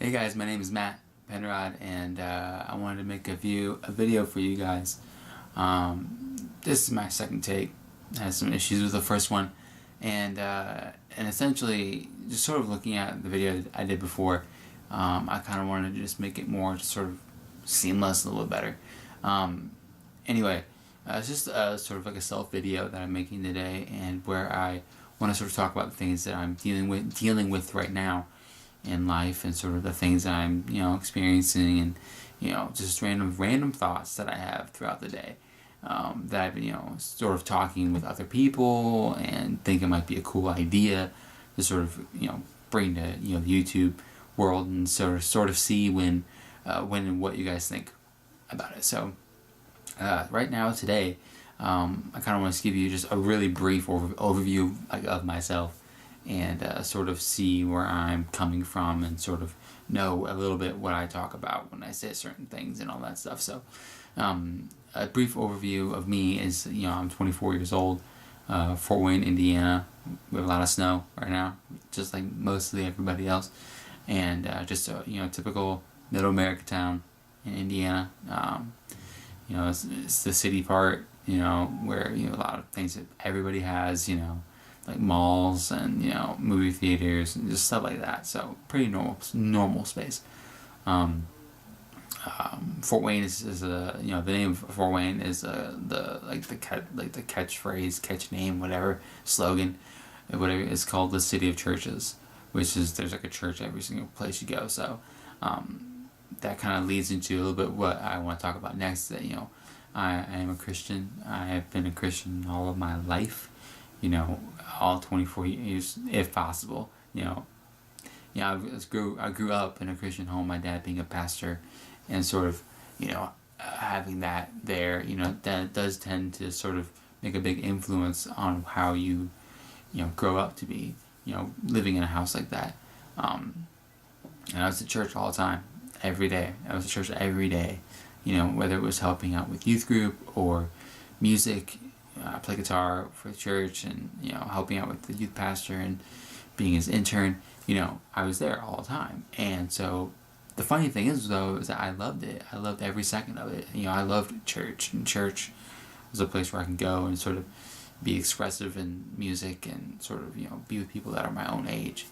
Hey guys, my name is Matt Penrod, and I wanted to make a video for you guys. This is my second take. I had some issues with the first one, and essentially just sort of looking at the video that I did before. I kind of wanted to just make it more just sort of seamless, a little bit better. Anyway, it's just sort of like a self video that I'm making today, and where I want to sort of talk about the things that I'm dealing with right now in life, and sort of the things that I'm experiencing, and just random thoughts that I have throughout the day, that I've been sort of talking with other people and think it might be a cool idea to sort of bring to the YouTube world, and sort of see when and what you guys think about it. So right now, today, I kind of want to give you just a really brief overview of myself, and sort of see where I'm coming from, and sort of know a little bit what I talk about when I say certain things and all that stuff. So a brief overview of me is, I'm 24 years old, Fort Wayne, Indiana. We have a lot of snow right now, just like mostly everybody else, and just a typical middle America town in Indiana. It's the city part, where a lot of things that everybody has, like malls and movie theaters and just stuff like that. So pretty normal space. Fort Wayne is the name of Fort Wayne is the catchphrase, catch name, whatever slogan, whatever. It's called the City of Churches, which is there's like a church every single place you go. So that kind of leads into a little bit what I want to talk about next. That I am a Christian. I have been a Christian all of my life. All 24 years, if possible. I grew up in a Christian home. My dad being a pastor, and sort of, having that there, that does tend to sort of make a big influence on how you, grow up to be, living in a house like that. And I was at church all the time, every day. I was at church every day, whether it was helping out with youth group or music. I play guitar for the church, and helping out with the youth pastor and being his intern. I was there all the time. And so the funny thing is, though, is that I loved it. I loved every second of it. I loved church, and church was a place where I can go and sort of be expressive in music, and sort of be with people that are my own age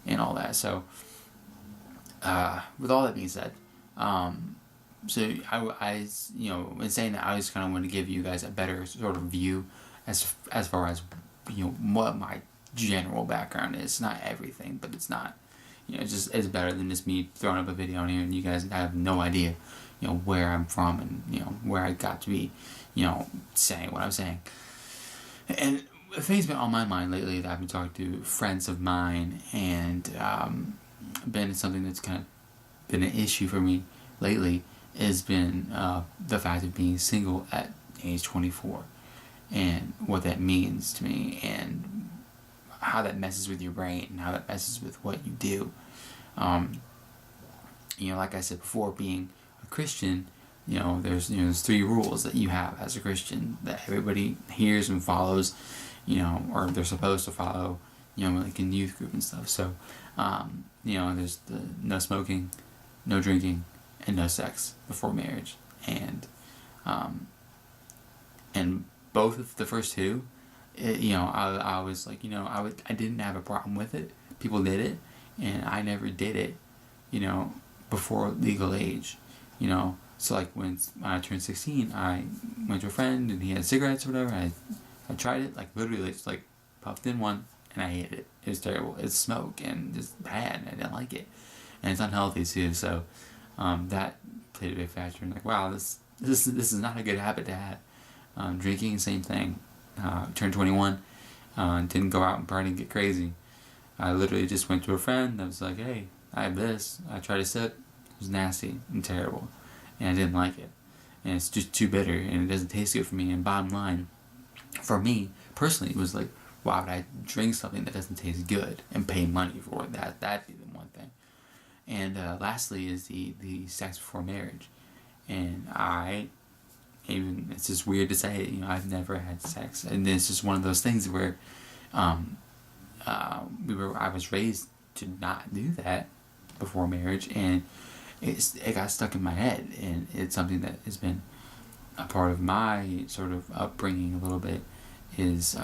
and all that. So with all that being said, so I in saying that, I just kind of want to give you guys a better sort of view as far as what my general background is. Not everything, but it's not it's better than just me throwing up a video on here and you guys have no idea where I'm from, and where I got to be saying what I'm saying. And the thing's been on my mind lately that I've been talking to friends of mine, and been something that's kind of been an issue for me lately, has been the fact of being single at age 24, and what that means to me, and how that messes with your brain, and how that messes with what you do. Like I said before, being a Christian, there's 3 rules that you have as a Christian that everybody hears and follows, or they're supposed to follow, like in youth group and stuff. So, there's the no smoking, no drinking, and no sex before marriage. And both of the first 2, I was like, I didn't have a problem with it. People did it, and I never did it, before legal age. So like when I turned 16, I went to a friend and he had cigarettes or whatever. I tried it, like literally just like puffed in one, and I hated it. It was terrible. It's smoke and it's bad, and I didn't like it, and it's unhealthy too. So that played a big factor. And like, wow, this is not a good habit to have. Drinking, same thing. Turned 21, didn't go out and party and get crazy. I literally just went to a friend that was like, hey, I have this. I tried a sip. It was nasty and terrible, and I didn't like it, and it's just too bitter, and it doesn't taste good for me. And bottom line, for me personally, it was like, why would I drink something that doesn't taste good and pay money for it? That'd be the one thing. And lastly is the sex before marriage. And it's just weird to say it, I've never had sex, and it's just one of those things where I was raised to not do that, before marriage, and it got stuck in my head, and it's something that has been a part of my sort of upbringing a little bit, is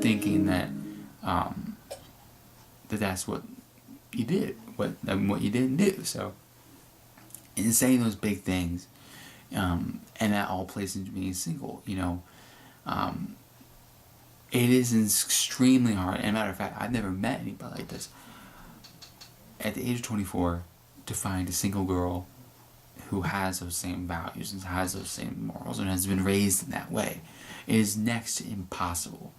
thinking that that's what you did, what you didn't do. So, in saying those big things, and that all plays into being single, it is extremely hard. And matter of fact, I've never met anybody like this. At the age of 24, to find a single girl who has those same values and has those same morals and has been raised in that way, it is next to impossible.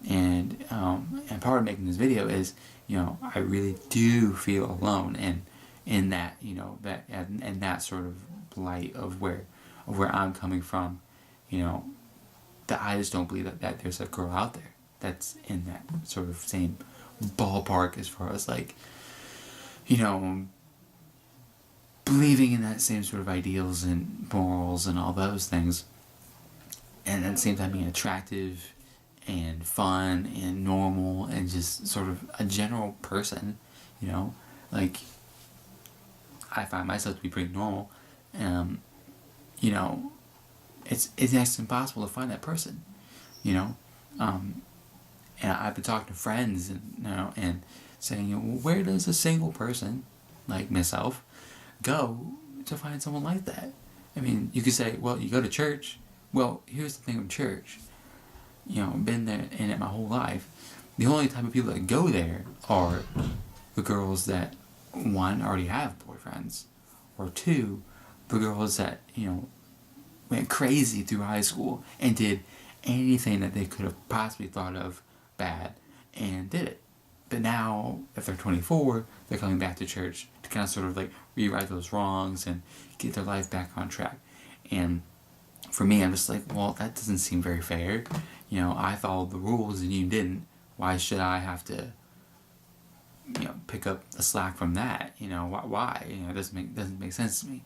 And part of making this video is, I really do feel alone, and in that, and that sort of light of where I'm coming from, that I just don't believe that there's a girl out there that's in that sort of same ballpark as far as like, believing in that same sort of ideals and morals and all those things, and at the same time being attractive and fun and normal and just sort of a general person, like I find myself to be pretty normal. It's next to impossible to find that person, and I've been talking to friends and saying, where does a single person like myself go to find someone like that? I mean, you could say, well, you go to church. Well, here's the thing with church. Been there in it my whole life. The only type of people that go there are the girls that, one, already have boyfriends, or two, the girls that, went crazy through high school and did anything that they could have possibly thought of bad and did it. But now, if they're 24, they're coming back to church to kind of sort of like rewrite those wrongs and get their life back on track. And for me, I'm just like, well, that doesn't seem very fair. I followed the rules and you didn't. Why should I have to, pick up the slack from that? Why? It doesn't make sense to me.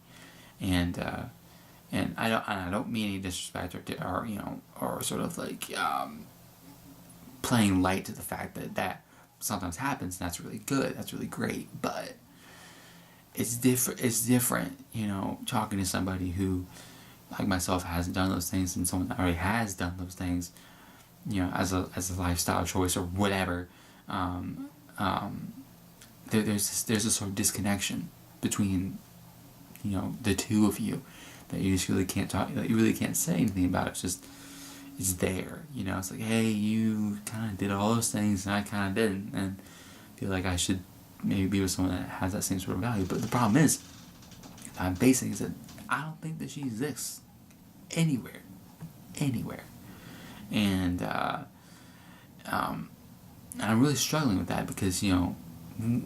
And I don't mean any disrespect or sort of like playing light to the fact that sometimes happens, and that's really good, that's really great, but it's different, talking to somebody who, like myself, hasn't done those things, and someone that already has done those things, as a lifestyle choice or whatever. There's a sort of disconnection between, the two of you, that you just really can't talk, that you really can't say anything about. It's there, it's like, hey, you kind of did all those things and I kind of didn't, and I feel like I should maybe be with someone that has that same sort of value. But the problem is, I'm basing is that I don't think that she exists anywhere, and I'm really struggling with that because,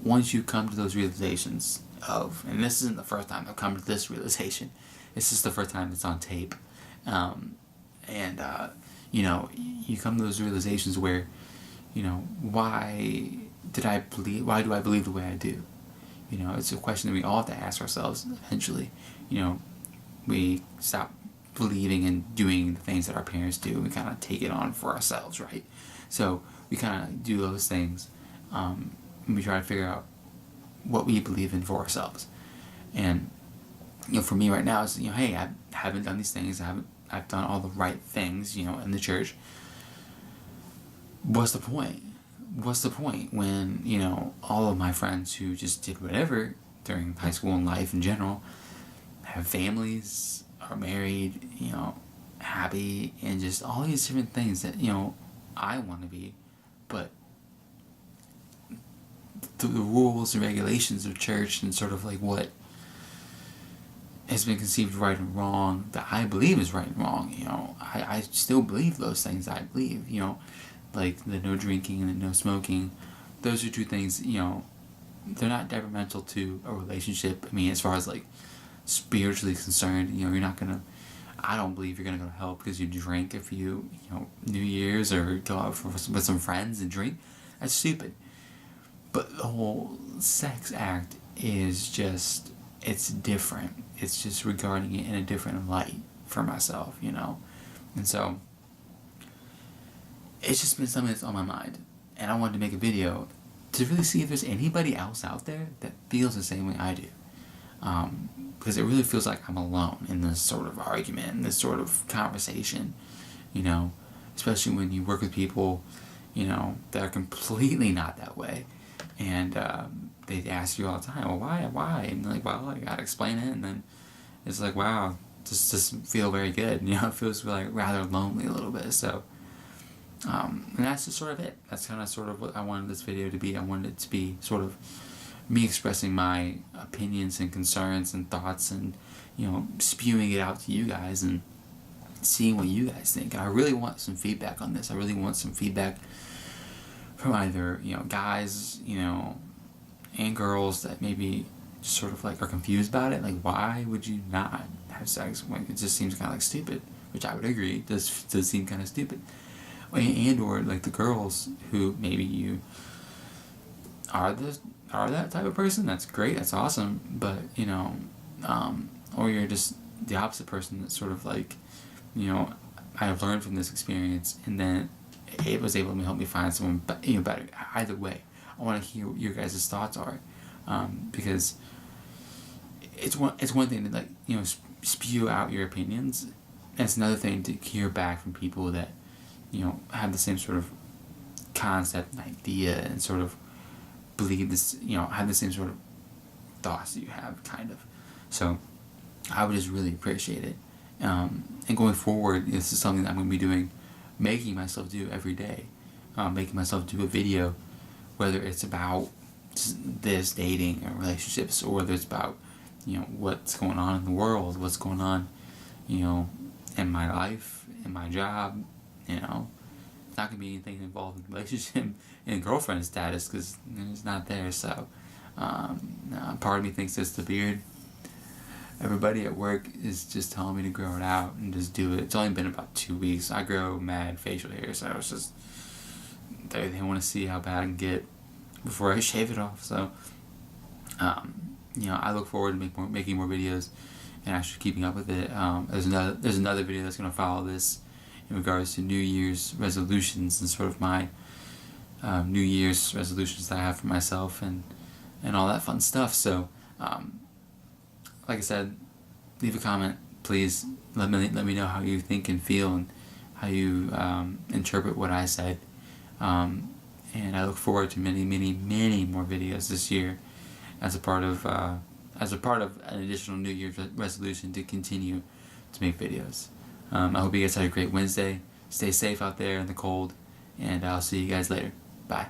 once you come to those realizations of, and this isn't the first time I've come to this realization, it's just the first time it's on tape, you come to those realizations where, why do I believe the way I do? It's a question that we all have to ask ourselves eventually. We stop believing and doing the things that our parents do, and we kind of take it on for ourselves, right? So we kind of do those things, and we try to figure out what we believe in for ourselves. And for me right now, it's hey, I haven't done these things. I've done all the right things, in the church. What's the point? What's the point when all of my friends who just did whatever during high school and life in general have families, are married, happy, and just all these different things that I want to be, but the rules and regulations of church and sort of like what has been conceived right and wrong that I believe is right and wrong, I still believe those things. I believe, like the no drinking and the no smoking, those are two things, they're not detrimental to a relationship. I mean, as far as like spiritually concerned, you're not gonna, I don't believe you're gonna go to hell because you drink if you New Year's or go out with some friends and drink. That's stupid. But the whole sex act is just, it's different. It's just regarding it in a different light for myself, And so, it's just been something that's on my mind. And I wanted to make a video to really see if there's anybody else out there that feels the same way I do. Because it really feels like I'm alone in this sort of argument, in this sort of conversation, you know, especially when you work with people, you know, that are completely not that way. And they ask you all the time, well, why? And like, well, I gotta explain it. And then it's like, wow, just doesn't feel very good. You know, it feels like rather lonely a little bit. So, and that's just sort of it. That's kind of sort of what I wanted this video to be. I wanted it to be sort of me expressing my opinions and concerns and thoughts, and, you know, spewing it out to you guys and seeing what you guys think. And I really want some feedback on this. I really want some feedback from either, you know, guys, you know, and girls that maybe just sort of like are confused about it. Like, why would you not have sex when it just seems kind of like stupid? Which I would agree does seem kind of stupid. And or like the girls who maybe you are that type of person. That's great. That's awesome. But, you know, or you're just the opposite person that's sort of like, you know, I have learned from this experience, and then it was able to help me find someone, you know, better. Either way, I want to hear what your guys' thoughts are, because it's one thing to, like, you know, spew out your opinions, and it's another thing to hear back from people that, you know, have the same sort of concept and idea and sort of believe this, you know, have the same sort of thoughts that you have, kind of. So I would just really appreciate it. And going forward, this is something that I'm going to be doing, making myself do every day. Making myself do a video, whether it's about this dating or relationships, or whether it's about, you know, what's going on in the world, what's going on, you know, in my life, in my job, you know. It's not going to be anything involved in relationship and girlfriend status, because it's not there. So part of me thinks it's the beard. Everybody at work is just telling me to grow it out and just do it. It's only been about 2 weeks. I grow mad facial hair, so it's just, they want to see how bad I can get before I shave it off. So, you know, I look forward to making more videos and actually keeping up with it. There's another video that's going to follow this in regards to New Year's resolutions and sort of my New Year's resolutions that I have for myself and all that fun stuff. So, like I said, leave a comment, please. Let me know how you think and feel, and how you interpret what I said. And I look forward to many more videos this year, as a part of an additional New Year's resolution to continue to make videos. I hope you guys had a great Wednesday. Stay safe out there in the cold, and I'll see you guys later. Bye.